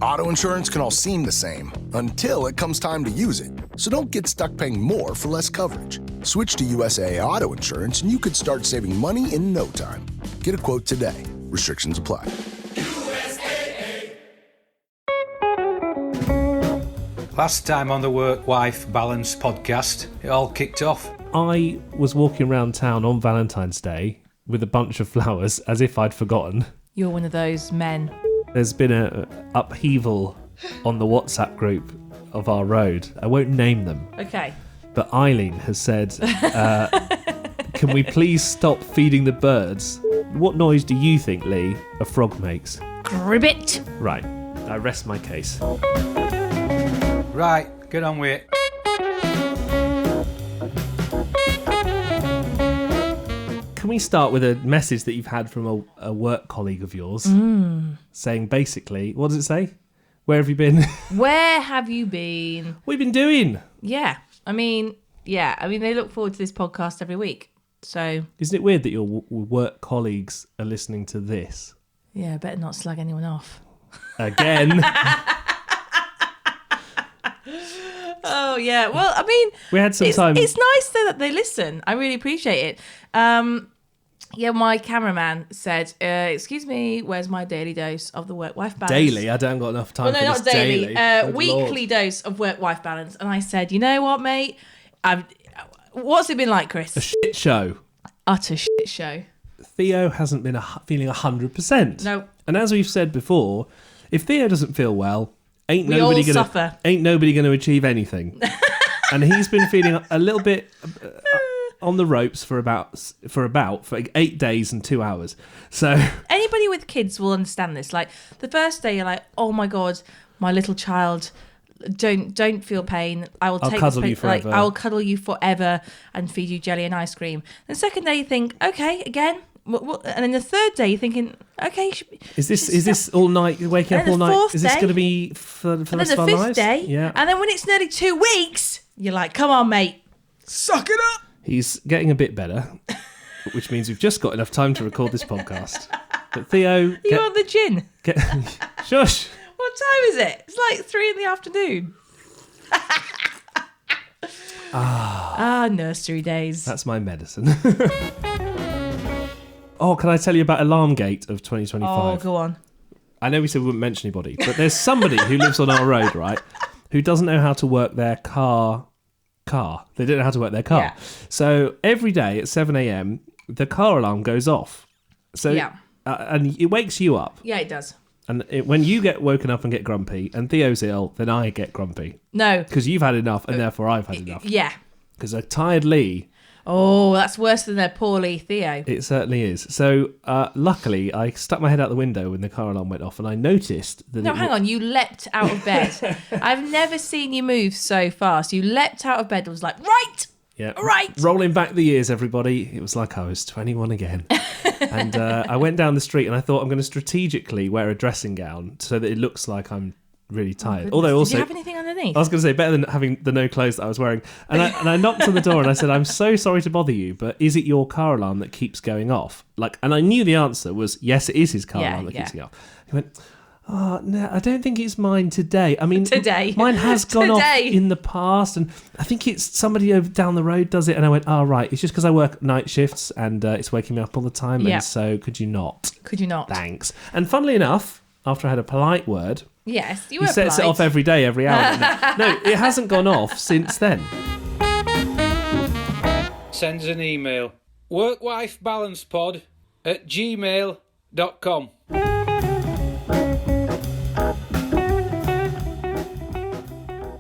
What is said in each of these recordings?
Auto insurance can all seem the same until it comes time to use it. So don't get stuck paying more for less coverage. Switch to USAA Auto Insurance and you could start saving money in no time. Get a quote today. Restrictions apply. Last time on the Work-Wife Balance podcast, it all kicked off. I was walking around town on Valentine's Day with a bunch of flowers as if I'd forgotten. You're one of those men. There's been an upheaval on the WhatsApp group of our road. I won't name them. Okay. But Eileen has said, can we please stop feeding the birds? What noise do you think, Leigh, a frog makes? Gribbit. Right. I rest my case. Right, get on with it. Can we start with a message that you've had from a work colleague of yours saying basically, what does it say? Where have you been? Where have you been? What have you been doing? Yeah. I mean, they look forward to this podcast every week. So. Isn't it weird that your work colleagues are listening to this? Yeah, better not slag anyone off. Again. Oh, yeah. Well, I mean, we had some time. It's nice though that they listen. I really appreciate it. Yeah, my cameraman said, excuse me, where's my daily dose of the work-life balance? Daily? I don't got enough time for this. Not daily. Good weekly Lord. dose of work-life balance. And I said, you know what, mate? What's it been like, Chris? A shit show. Utter shit show. Theo hasn't been feeling 100%. No. And as we've said before, if Theo doesn't feel well, ain't nobody going to achieve anything. And he's been feeling a little bit on the ropes for 8 days and 2 hours. So anybody with kids will understand this. Like the first day, you're like, "Oh my god, my little child, don't feel pain. I'll cuddle you forever. I will cuddle you forever and feed you jelly and ice cream." The second day, you think, "Okay, again." And then the third day, you're thinking, "Okay, is this all night? You're waking up all night? Is this going to be for the rest of our lives?" And then the fifth day, yeah. And then when it's nearly 2 weeks, you're like, "Come on, mate, suck it up." He's getting a bit better, which means we've just got enough time to record this podcast. But Theo... You want the gin? Shush! What time is it? It's like 3 PM. Nursery days. That's my medicine. Oh, can I tell you about Alarmgate of 2025? Oh, go on. I know we said we wouldn't mention anybody, but there's somebody who lives on our road, right, who doesn't know how to work their car. They don't know how to work their car. Yeah. So every day at 7 a.m, the car alarm goes off. So yeah. And it wakes you up. Yeah, it does. And when you get woken up and get grumpy, and Theo's ill, then I get grumpy. No. Because you've had enough, and therefore I've had enough. Yeah. Because a tired Leigh... Oh, that's worse than their poorly Theo. It certainly is. So, luckily, I stuck my head out the window when the car alarm went off, and I noticed that... No, hang on. You leapt out of bed. I've never seen you move so fast. You leapt out of bed and was like, right! Yeah. Right! Rolling back the years, everybody. It was like I was 21 again. And I went down the street, and I thought I'm going to strategically wear a dressing gown so that it looks like I'm really tired. Although also, did you have anything underneath? I was going to say, better than having the no clothes that I was wearing. And I knocked on the door and I said, "I'm so sorry to bother you, but is it your car alarm that keeps going off?" And I knew the answer was yes, it is his car alarm that keeps going off. He went, "Oh no, I don't think it's mine today. I mean, today mine has gone off in the past, and I think it's somebody over down the road does it." And I went, "Oh right, it's just because I work night shifts and it's waking me up all the time. And so could you not? Thanks." And funnily enough, after I had a polite word. Yes, you were He sets polite. it off every day, every hour. No, it hasn't gone off since then. Sends an email. workwifebalancepod@gmail.com.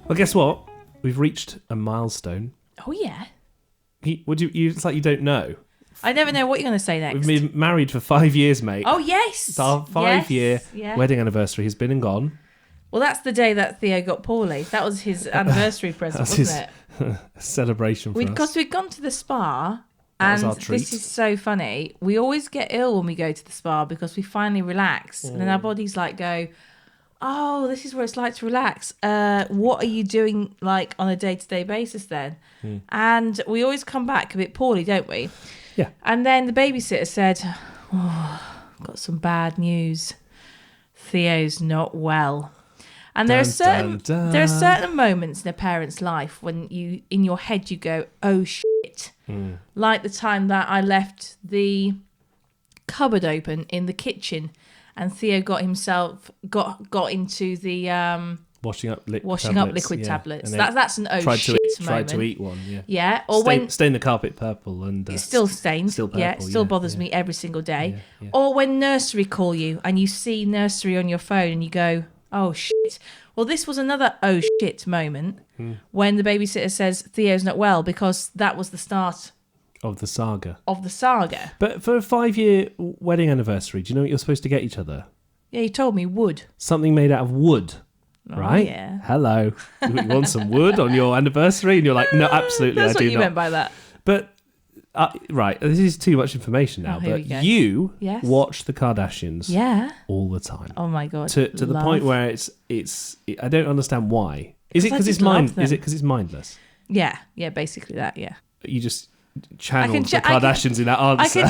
Well, guess what? We've reached a milestone. Oh, yeah. It's like you don't know. I never know what you're going to say next. We've been married for 5 years, mate. Oh, yes. It's our 5-year wedding anniversary has been and gone. Well, that's the day that Theo got poorly. That was his anniversary present, wasn't it? A celebration for us. Because we'd gone to the spa, and this is so funny. We always get ill when we go to the spa because we finally relax. And then our bodies go, "Oh, this is what it's like to relax. What are you doing on a day-to-day basis then?" And we always come back a bit poorly, don't we? Yeah. And then the babysitter said, "Oh, got some bad news. Theo's not well." And there are certain moments in a parent's life when you, in your head, you go, oh shit. Like the time that I left the cupboard open in the kitchen and Theo got into the washing up liquid tablets. That's an shit moment. Tried to eat one, yeah. Yeah, or stain the carpet purple and it's still stained. Still purple, it still bothers me every single day. Yeah. Or when nursery call you and you see nursery on your phone and you go, oh shit. Well, this was another oh shit moment when the babysitter says Theo's not well, because that was the start of the saga. But for a 5-year wedding anniversary, do you know what you're supposed to get each other? Yeah, you told me wood. Something made out of wood. Right? Yeah. Hello. You want some wood on your anniversary? And you're like, no, absolutely, That's I do not. That's what you meant by that. But, right, this is too much information now, but you watch the Kardashians all the time. Oh my God. To the point where it's I don't understand why. Is it because it's mindless? Yeah, basically that, yeah. You just channel the Kardashians in that answer.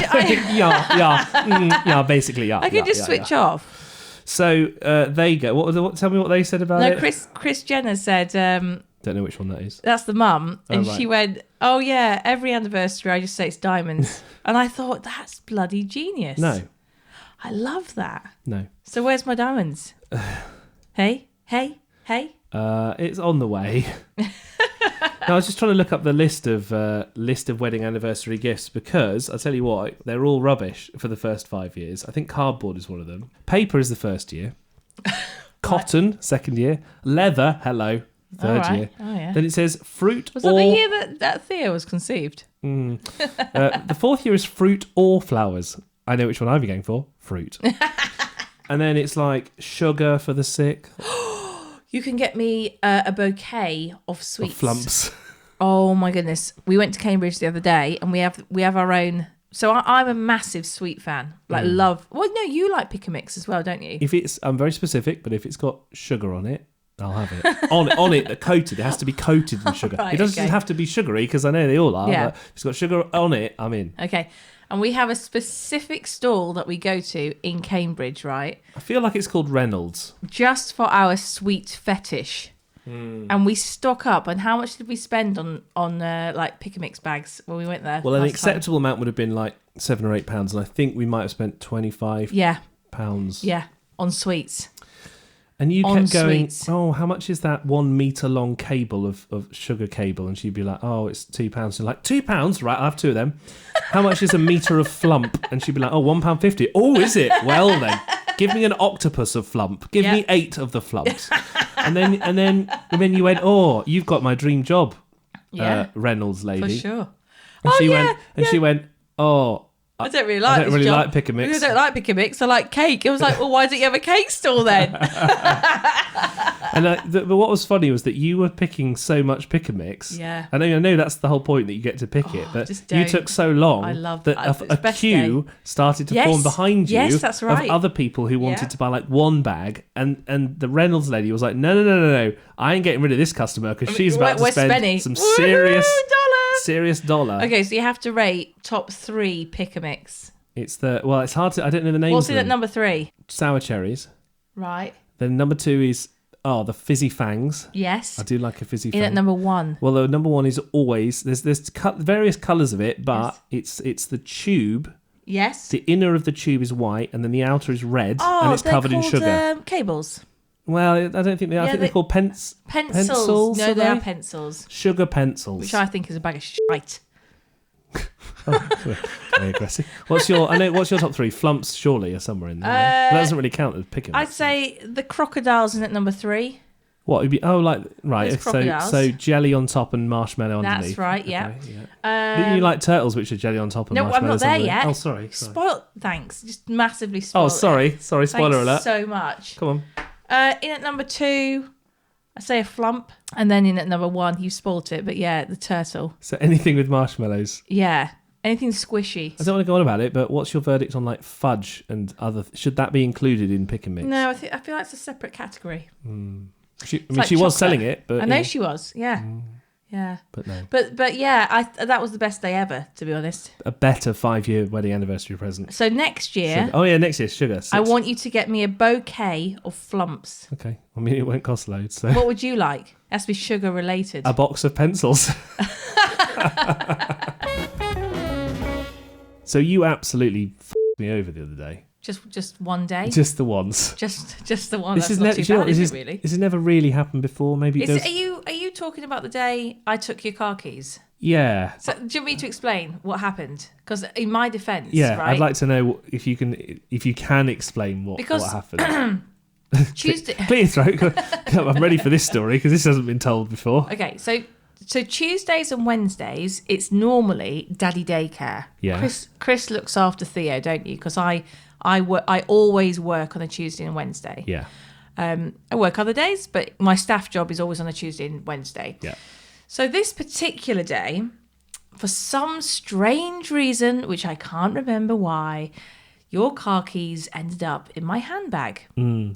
Basically, yeah. I can just switch off. So they go. Tell me what they said about it. No, Kris Jenner said. Don't know which one that is. That's the mum, and she went, "Oh yeah, every anniversary I just say it's diamonds," and I thought that's bloody genius. No, I love that. No. So where's my diamonds? Hey. It's on the way. No, I was just trying to look up the list of wedding anniversary gifts, because I'll tell you what, they're all rubbish for the first 5 years. I think cardboard is one of them. Paper is the first year. Cotton, second year. Leather, third year. Oh, yeah. Then it says fruit Was that the year that Theo was conceived? The fourth year is fruit or flowers. I know which one I'd be going for. Fruit. And then it's like sugar for the sick. You can get me a bouquet of sweets. Of flumps. Oh my goodness. We went to Cambridge the other day and we have our own. So I'm a massive sweet fan. Love. Well, no, you like pick a mix as well, don't you? I'm very specific, but if it's got sugar on it, I'll have it. on it, coated. It has to be coated in sugar. Right, it doesn't have to be sugary, because I know they all are. Yeah. But if it's got sugar on it, I'm in. Okay. And we have a specific stall that we go to in Cambridge, right? I feel like it's called Reynolds. Just for our sweet fetish. And we stock up. And how much did we spend on pick a mix bags when we went there? Well, an acceptable amount would have been like £7 or £8, and I think we might have spent £25. Pounds. Yeah, on sweets. And you kept going, oh, how much is that 1 metre long cable of sugar cable? And she'd be like, oh, it's £2. And like, £2? Right, I'll have 2 of them. How much is a metre of flump? And she'd be like, oh, £1.50. Oh, is it? Well then, give me an octopus of flump. Give me 8 of the flumps. and then you went, oh, you've got my dream job, Reynolds lady. For sure. And she went, oh, I don't really like pick a mix. I don't like pick a mix. I like cake. It was like, well, why don't you have a cake stall then? But what was funny was that you were picking so much pick a mix. Yeah. I know that's the whole point, that you get to pick it, but you took so long that a queue started to form behind you. Yes, that's right. Of other people who wanted to buy like one bag, and the Reynolds lady was like, no, I ain't getting rid of this customer, because she's about to spend some serious dollar. Okay, so you have to rate top 3 pick a mix. It's hard to, I don't know the names. What's it at number 3? Sour cherries. Right. Then number 2 is the fizzy fangs. Yes. I do like a fizzy fang. In at number 1. Well, the number 1 is always, there's various colours of it, but it's the tube. Yes. The inner of the tube is white, and then the outer is red, and it's covered in sugar. Cables. Well, I don't think they are. I think they're called pencils. No, they are pencils. Sugar pencils. Which I think is a bag of shite. Very aggressive. What's your top 3? Flumps surely are somewhere in there. That doesn't really count as picking. I'd say the crocodiles in at number 3. What would be? Oh, right. So jelly on top and marshmallow underneath. That's right. Yeah. Okay, yeah. Didn't you like turtles, which are jelly on top and marshmallow? No, I'm not there yet. Oh, sorry. Spoiled. Thanks. Just massively spoiled. Oh, sorry. Spoiler alert. So much. Come on. In at number 2, I say a flump, and then in at number 1, you spoilt it. But yeah, the turtle. So anything with marshmallows. Yeah. Anything squishy. I don't want to go on about it, but what's your verdict on like fudge and other? Should that be included in pick and mix? No, I feel like it's a separate category. She was selling it, but I know she was. Yeah. Yeah. But no. But yeah, that was the best day ever, to be honest. A better 5-year wedding anniversary present. So next year... Sugar. Oh, yeah, next year, sugar. 6. I want you to get me a bouquet of flumps. Okay. I mean, it won't cost loads, so... What would you like? It has to be sugar related. A box of pencils. So you absolutely f***ed me over the other day. Just one day? Just the once. Just the one. That's is not too bad, is it, really? This has never really happened before. Maybe it does. Are you talking about the day I took your car keys? Yeah. So do you want me to explain what happened? Because in my defence, yeah, right? I'd like to know if you can explain what happened. Tuesday. Clear your throat. I'm ready for this story because this hasn't been told before. Okay, so Tuesdays and Wednesdays, it's normally daddy daycare. Yeah. Chris looks after Theo, don't you? Because I always work on a Tuesday and Wednesday. Yeah. I work other days, but my staff job is always on a Tuesday and Wednesday. Yeah. So this particular day, for some strange reason, which I can't remember why, your car keys ended up in my handbag.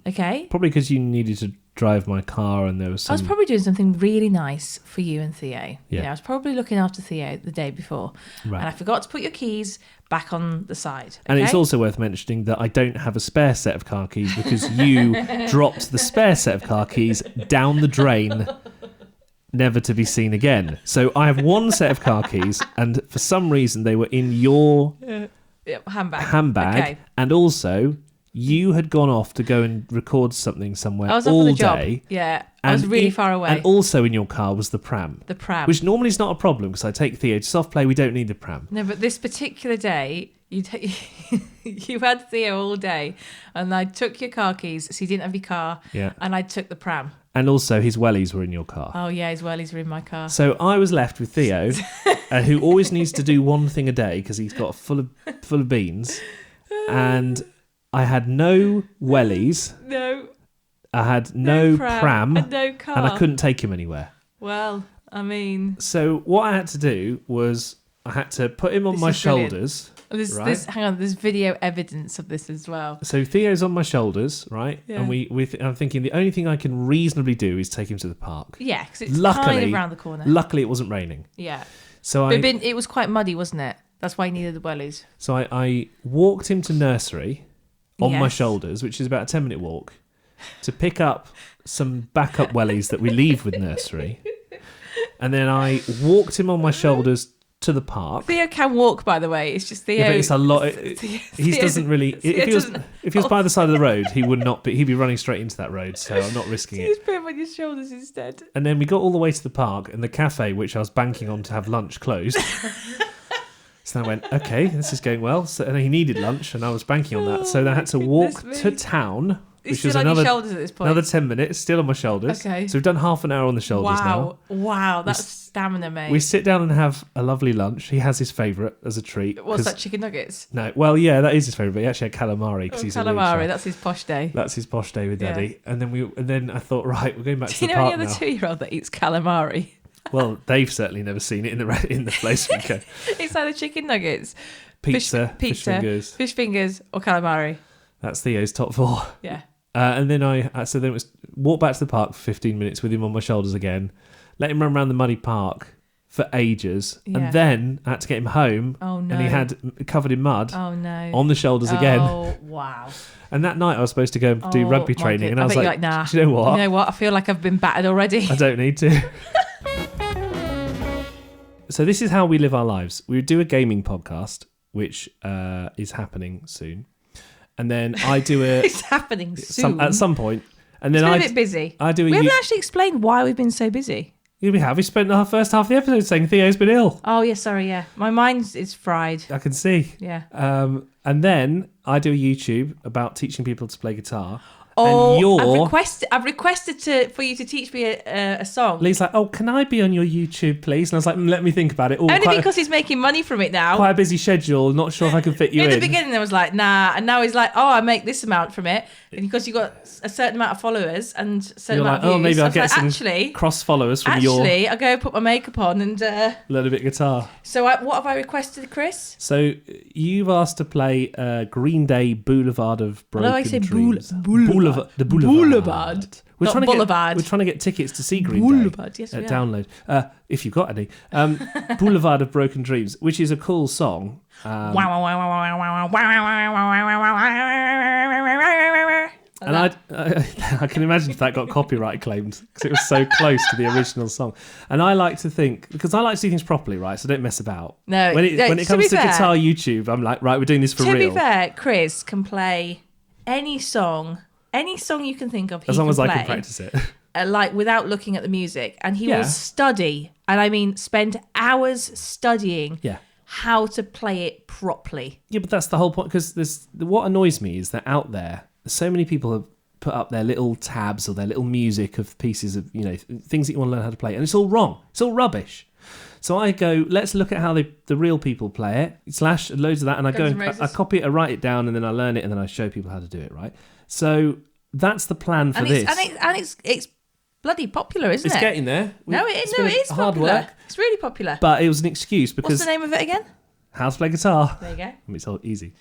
Okay? Probably because you needed to drive my car and there was some... I was probably doing something really nice for you and Theo. Yeah. You know, I was probably looking after Theo the day before. Right. And I forgot to put your keys back on the side. Okay? And it's also worth mentioning that I don't have a spare set of car keys because you dropped the spare set of car keys down the drain, never to be seen again. So I have one set of car keys and for some reason they were in your handbag. Okay. And also... You had gone off to go and record something somewhere I was up all on the job. day. Yeah, I was really far away. And also in your car was the pram. The pram. Which normally is not a problem because I take Theo to soft play. We don't need the pram. No, but this particular day, you had Theo all day and I took your car keys, so you didn't have your car, and I took the pram. And also his wellies were in your car. Oh, yeah, his wellies were in my car. So I was left with Theo, who always needs to do one thing a day because he's got full of beans. And... I had no wellies. No. I had no pram. And no car. And I couldn't take him anywhere. Well, I mean... So what I had to do was I had to put him on my shoulders. Hang on, there's video evidence of this as well. So Theo's on my shoulders, right? Yeah. And I'm thinking the only thing I can reasonably do is take him to the park. Yeah, because it's kind of around the corner. Luckily, it wasn't raining. Yeah. So it was quite muddy, wasn't it? That's why he needed the wellies. So I walked him to nursery... on my shoulders, which is about a 10-minute walk, to pick up some backup wellies that we leave with nursery. And then I walked him on my shoulders to the park. Theo can walk, by the way. It's just Theo... Yeah, but it's a lot... He doesn't really... If he was by the side of the road, he would not be... He'd be running straight into that road, so I'm not risking it. Just put him on your shoulders instead. And then we got all the way to the park, and the cafe, which I was banking on to have lunch, closed. So I went, okay, this is going well. So, and he needed lunch, and I was banking on that. So then I had to walk to town, which was another shoulders at this point. Another 10 minutes, still on my shoulders. Okay. So we've done half an hour on the shoulders now. Wow, that's stamina, mate. We sit down and have a lovely lunch. He has his favourite as a treat. What's that, chicken nuggets? No, well, yeah, that is his favourite. But he actually had calamari because he's calamari. That's his posh day. That's his posh day with Daddy. And then I thought, right, we're going back to the park now. Do you know any other 2-year-old that eats calamari? Well, they've certainly never seen it in the place we go. It's either chicken nuggets, pizza, fish fingers, or calamari. That's Theo's top 4. Yeah. And then then it was walk back to the park for 15 minutes with him on my shoulders again, let him run around the muddy park for ages, and then I had to get him home. Oh no! And he had covered in mud. Oh no! On the shoulders again. Oh wow! And that night I was supposed to go and do rugby training, and I was like, nah. Do you know what? You know what? I feel like I've been battered already. I don't need to. So this is how we live our lives. We do a gaming podcast, which is happening soon. And then I do a... It's happening soon. At some point. And then it's been a bit busy. We haven't actually explained why we've been so busy. Yeah, we have. We spent the first half of the episode saying Theo's been ill. Oh, yeah, sorry, yeah. My mind is fried. I can see. Yeah. And then I do a YouTube about teaching people to play guitar. Oh, I've requested for you to teach me a song. Leigh's like, oh, can I be on your YouTube, please? And I was like, let me think about it. Only because he's making money from it now. Quite a busy schedule. Not sure if I can fit you in. In the beginning, I was like, nah. And now he's like, oh, I make this amount from it. And because you've got a certain amount of followers and a certain amount of views. Oh, maybe I'll get some cross followers from your... Actually, I'll go put my makeup on and... learn a bit of guitar. So what have I requested, Chris? So you've asked to play Green Day Boulevard of Broken Dreams. Boulevard The Boulevard. Not Boulevard. We're trying to get tickets to see Green Boulevard, Day. yes, we are. Download. If you've got any. Boulevard of Broken Dreams, which is a cool song. And I can imagine if that got copyright claimed because it was so close to the original song. And I like to think, because I like to do things properly, right? So don't mess about. No, when it comes to guitar YouTube, I'm like, right, we're doing this for real. To be fair, Chris can play any song you can think of. As long as I can practice it. Like without looking at the music. And he will study, and I mean spend hours studying how to play it properly. Yeah, but that's the whole point, because what annoys me is that out there, so many people have put up their little tabs or their little music of pieces of, things that you want to learn how to play, and it's all wrong. It's all rubbish. So I go, let's look at how the real people play it, slash loads of that, and I I copy it, I write it down, and then I learn it, and then I show people how to do it, right? So that's the plan for this. And it's bloody popular, isn't it? It's getting there. It's hard popular. work. It's really popular. But it was an excuse because... What's the name of it again? How to Play Guitar. There you go. I mean, it's all easy.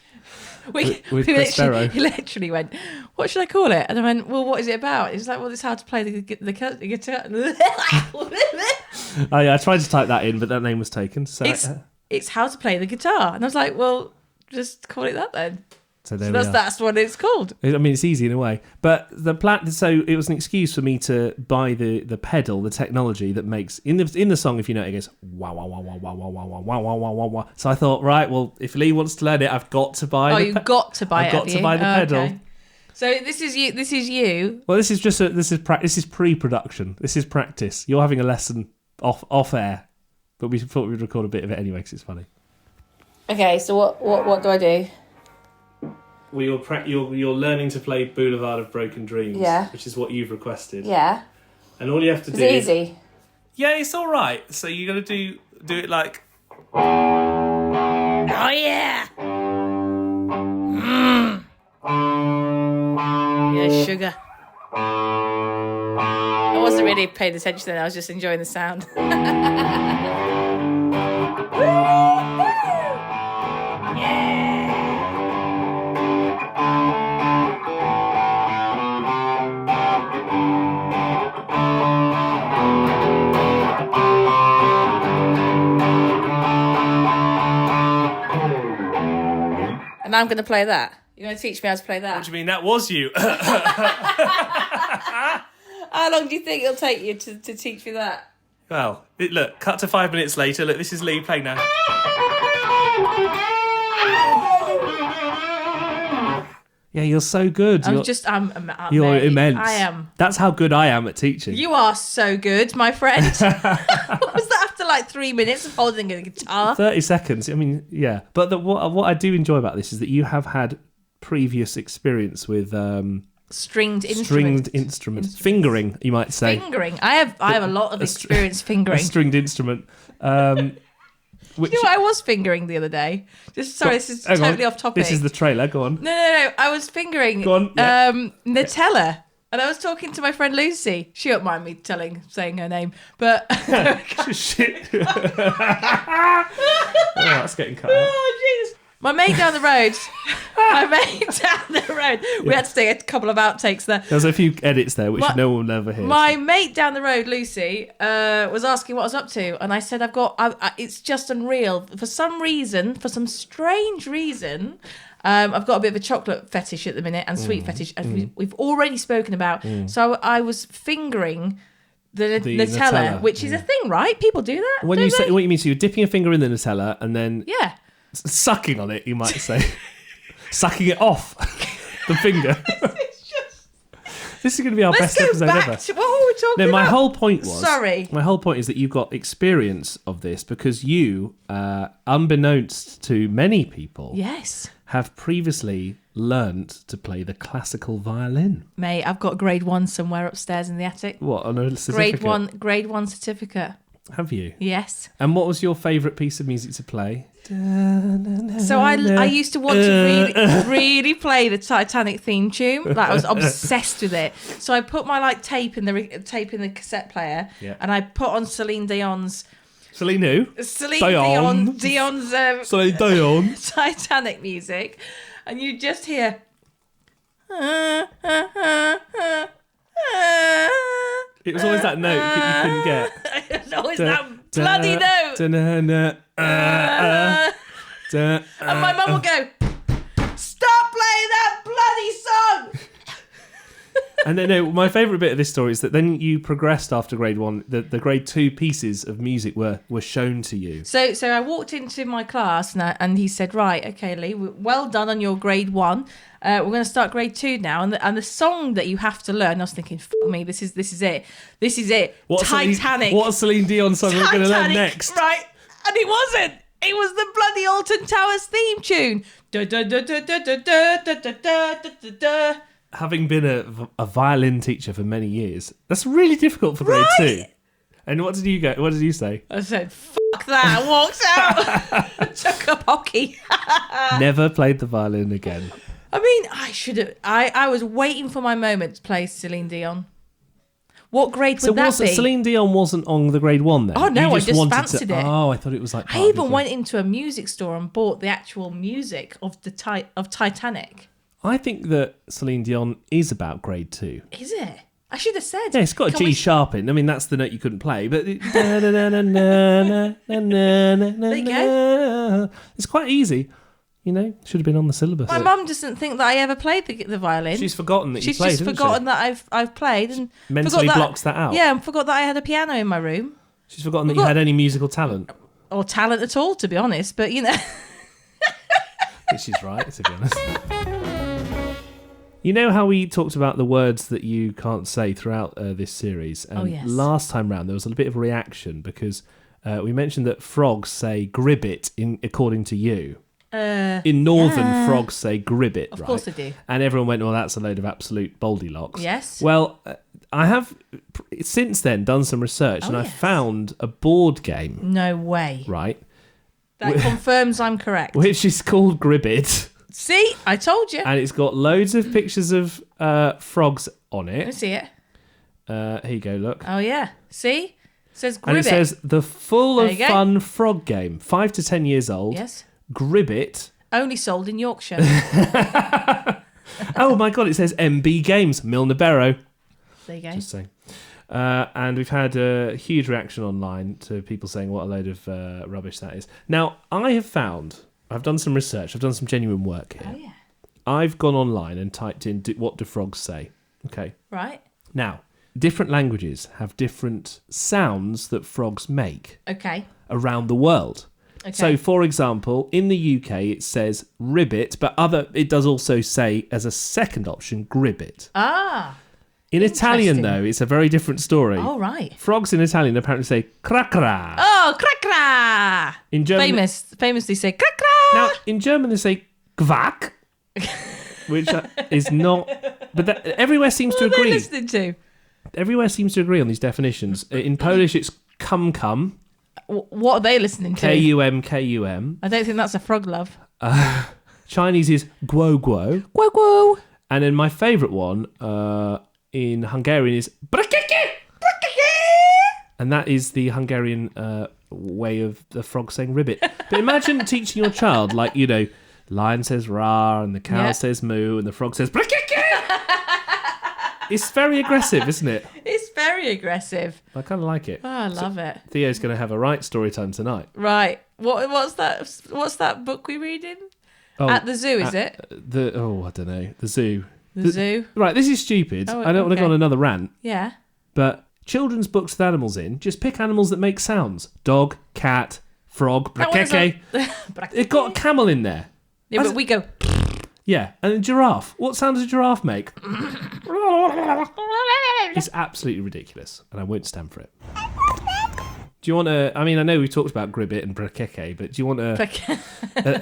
We He literally went, what should I call it? And I went, well, what is it about? It's like, well, it's how to play the guitar. I tried to type that in, but that name was taken. So it's how to play the guitar. And I was like, well, just call it that then. So that's what it's called. I mean, it's easy in a way. But so it was an excuse for me to buy the pedal, the technology that makes in the song, if you know it goes wah wah wah wah wah wah wah wah wah wah wah wah wah. So I thought, right, well, if Leigh wants to learn it, I've got to buy. You've got to buy it. I've got to buy the pedal. Okay. So this is you. Well, this is just this is pre-production. This is practice. You're having a lesson off air, but we thought we'd record a bit of it anyway because it's funny. Okay, so what do I do? Well, you're learning to play Boulevard of Broken Dreams, which is what you've requested. Yeah. And all you have to do is easy. Yeah, it's all right. So you got to do it like. Oh yeah. Yeah, sugar. I wasn't really paying attention then. I was just enjoying the sound. And I'm going to play that. You're going to teach me how to play that? What do you mean? That was you. How long do you think it'll take you to teach me that? Well, look, cut to 5 minutes later. Look, this is Leigh playing now. Yeah, you're so good. You're immense. I am. That's how good I am at teaching. You are so good, my friend. What was that after like 3 minutes of holding a guitar? 30 seconds. I mean, yeah. But what I do enjoy about this is that you have had previous experience with stringed instruments. Fingering, you might say. Fingering. I have a lot of experience fingering. A stringed instrument. Which, you know what I was fingering the other day? This is totally off topic. This is the trailer, go on. No. I was fingering Nutella. And I was talking to my friend Lucy. She won't mind me saying her name. But shit. That's getting cut out. Oh, jeez. My mate down the road. We had to take a couple of outtakes there. There's a few edits there which no one will ever hear. My mate down the road, Lucy, was asking what I was up to, and I said, it's just unreal. For some strange reason, I've got a bit of a chocolate fetish at the minute and sweet fetish, as we've already spoken about. So I was fingering the Nutella, which is a thing, right? People do that. What you mean? So you're dipping your finger in the Nutella and then sucking on it, you might say. Sucking it off the finger. This is going to be our best episode ever. What were we talking about? My whole point was... Sorry. My whole point is that you've got experience of this because you, unbeknownst to many people... Yes. ...have previously learnt to play the classical violin. Mate, I've got grade 1 somewhere upstairs in the attic. What, on a certificate? Grade 1 certificate. Have you? Yes. And what was your favourite piece of music to play? So I used to want to really play the Titanic theme tune. Like I was obsessed with it. So I put my tape in the cassette player, and I put on Celine Dion's. Celine who? Celine Dion's Celine Dion. Titanic music, and you just hear. It was always that note that you couldn't get. It was always that bloody note. And my mum would go, stop playing that bloody song. And then, no, my favourite bit of this story is that then you progressed after grade 1. The grade 2 pieces of music were shown to you. So I walked into my class and he said, right, okay, Leigh, well done on your grade 1. We're going to start grade 2 now. And the song that you have to learn, I was thinking, fuck me, this is it. This is it. Titanic. What Celine Dion song we're going to learn next? Right. And it wasn't. It was the bloody Alton Towers theme tune. Da, da, da, da, da, da, da, da, da, da, da, da. Having been a violin teacher for many years, that's really difficult for grade 2. And what did you say? I said, fuck that, and walked out. Took up hockey. Never played the violin again. I mean, I should have. I was waiting for my moment to play Celine Dion. What grade would that be? So Celine Dion wasn't on the grade 1 then? Oh, no, I just wanted fancied it. Oh, I thought it was like... I even went into a music store and bought the actual music of Titanic. I think that Celine Dion is about grade 2. Is it? I should have said. Yeah, it's got a G sharp in. I mean, that's the note you couldn't play, but... There you go. It's quite easy. You know, should have been on the syllabus. My mum doesn't think that I ever played the violin. She's forgotten that you played, She's just forgotten that I've played. And mentally blocks that out. Yeah, and forgot that I had a piano in my room. She's forgotten that you had any musical talent. Or talent at all, to be honest, but you know... I think she's right, to be honest. You know how we talked about the words that you can't say throughout this series? And yes. Last time round, there was a bit of a reaction because we mentioned that frogs say gribbit according to you. In Northern, frogs say gribbit, right? Of course they do. And everyone went, well, that's a load of absolute Goldilocks. Yes. Well, I have since then done some research and I found a board game. No way. Right. That confirms I'm correct. Which is called Gribbit. See, I told you. And it's got loads of pictures of frogs on it. Let me see it. Here you go, look. Oh, yeah. See? It says Gribbit. And it says, the full of fun frog game, 5 to 10 years old. Yes. Gribbit. Only sold in Yorkshire. Oh, my God, it says MB Games, Milner Barrow. There you go. Just saying. And we've had a huge reaction online to people saying what a load of rubbish that is. Now, I've done some research, I've done some genuine work here. Oh, yeah. I've gone online and typed in, what do frogs say? Okay. Right. Now, different languages have different sounds that frogs make. Okay. Around the world. Okay. So, for example, in the UK, it says ribbit, but it does also say, as a second option, gribbit. Ah. In Italian, though, it's a very different story. Oh, right. Frogs in Italian apparently say cracra. Oh, cracra. In German, famously say cracra. Now, in German, they say quack, which is not... But everywhere seems to agree. What are they listening to? Everywhere seems to agree on these definitions. In Polish, it's cum. What are they listening to? Kum. I don't think that's a frog, love. Chinese is guo. Guo. And then my favourite one in Hungarian is Brekeke. And that is the Hungarian way of the frog saying ribbit. But imagine teaching your child, like, you know, lion says rah and the cow says moo and the frog says Brekeke. It's very aggressive, isn't it? It's very aggressive. I kind of like it. Oh, I love it. Theo's going to have a right story time tonight. Right. What's that book we're reading? Oh, At the zoo, is it? I don't know. The zoo. The zoo? Right, this is stupid. Oh, I don't want to go on another rant. Yeah. But children's books with animals in, just pick animals that make sounds. Dog, cat, frog, brekeke. It got a camel in there. Yeah, but we go... Yeah, and a giraffe. What sound does a giraffe make? It's absolutely ridiculous, and I won't stand for it. Do you want to... I mean, I know we've talked about gribbit and brekeke, but do you want a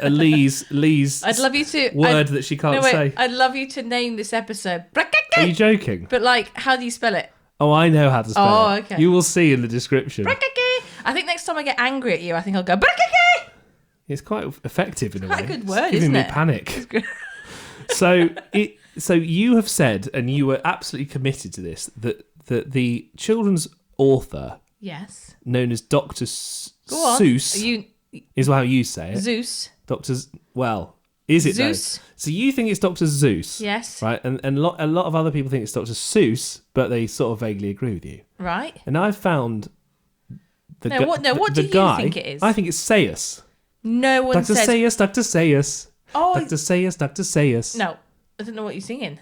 Leigh's I'd love you to... word that she can't say? I'd love you to name this episode Brekeke. Are you joking? But, like, how do you spell it? Oh, I know how to spell it. Oh, okay. You will see in the description. Brekeke. I think next time I get angry at you, I think I'll go Brekeke. It's quite effective in a way. Quite a good word, it's giving me isn't it? Panic. So you have said, and you were absolutely committed to this, that the children's author, yes, known as Dr. Seuss, is how you say it. Zeus. Well, Is it Zeus? though? So you think it's Dr. Zeus? Yes. Right, and a lot of other people think it's Dr. Seuss, but they sort of vaguely agree with you. Right. And I've found the what do you guy, think it is? I think it's Seuss. No one Dr. says... Seuss, Dr. Seuss. Oh, Dr. Seuss, Dr. Seuss. no. I don't know what you're singing.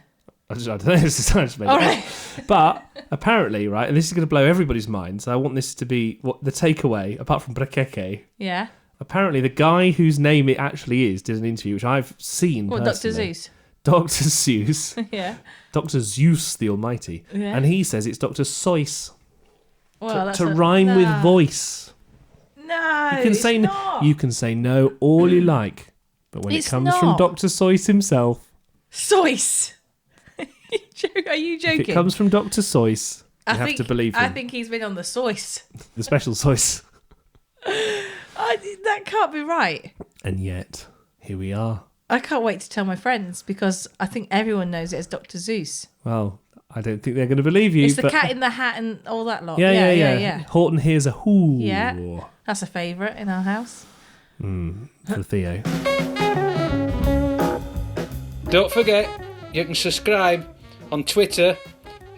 I don't know. I just made it All up. right. But apparently, right, and this is going to blow everybody's mind. So I want this to be what the takeaway, apart from Brekeke. Yeah. Apparently, the guy whose name it actually is did an interview, which I've seen What, Dr. personally. Zeus? Dr. Seuss. Yeah. Dr. Zeus the Almighty. Yeah. And he says it's Dr. Seuss. Well, To rhyme with voice. No, You can it's say not. you can say no all you like, but when It's it comes from not. Dr. Seuss himself, Seuss. Are you joking? if it comes from Dr. Seuss, you have to believe him. I think he's been on the Seuss. The special Seuss. That can't be right. And yet, here we are. I can't wait to tell my friends because I think everyone knows it as Dr. Zeus. Well, I don't think they're going to believe you. It's the but... cat in the hat and all that lot. Yeah. Horton hears a whoo. Yeah. That's a favourite in our house. For Theo. Don't forget, you can subscribe on Twitter,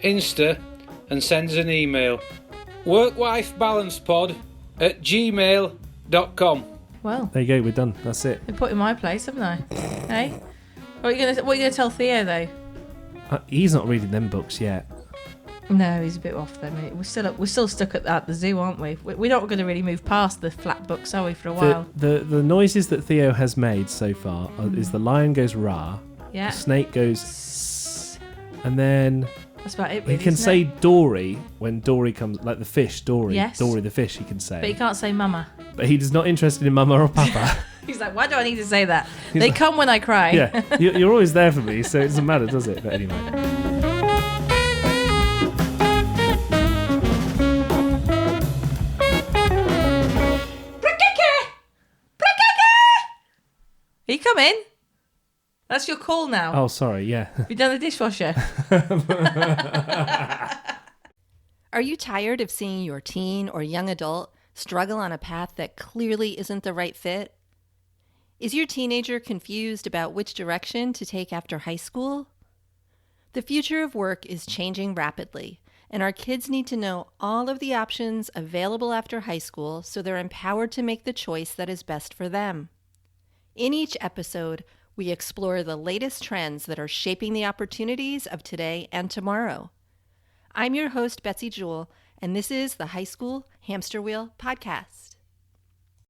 Insta, and send us an email. workwifebalancepod@gmail.com. Well, There you go, we're done. That's it. they put in my place, haven't I? Hey? What are you gonna tell Theo though? He's not reading them books yet. No, he's a bit off though. We're still stuck at the zoo, aren't we? We're not going to really move past the flat books, are we, for a while? The noises that Theo has made so far is the lion goes rah, Yeah. the snake goes sss, and then That's about it, he really, can isn't say it? Dory when Dory comes, like the fish, Dory. Yes. Dory the fish, he can say. But he can't say mama. But he's not interested in Mama or Papa. He's like, why do I need to say that? They come when I cry. Yeah, you're always there for me, so it doesn't matter, does it? But anyway. Are you coming? That's your call now. Oh, sorry, yeah. Have you done the dishwasher? Are you tired of seeing your teen or young adult struggle on a path that clearly isn't the right fit? Is your teenager confused about which direction to take after high school? The future of work is changing rapidly, and our kids need to know all of the options available after high school so they're empowered to make the choice that is best for them. In each episode, we explore the latest trends that are shaping the opportunities of today and tomorrow. I'm your host, Betsy Jewell, and this is the High School Hamster Wheel Podcast.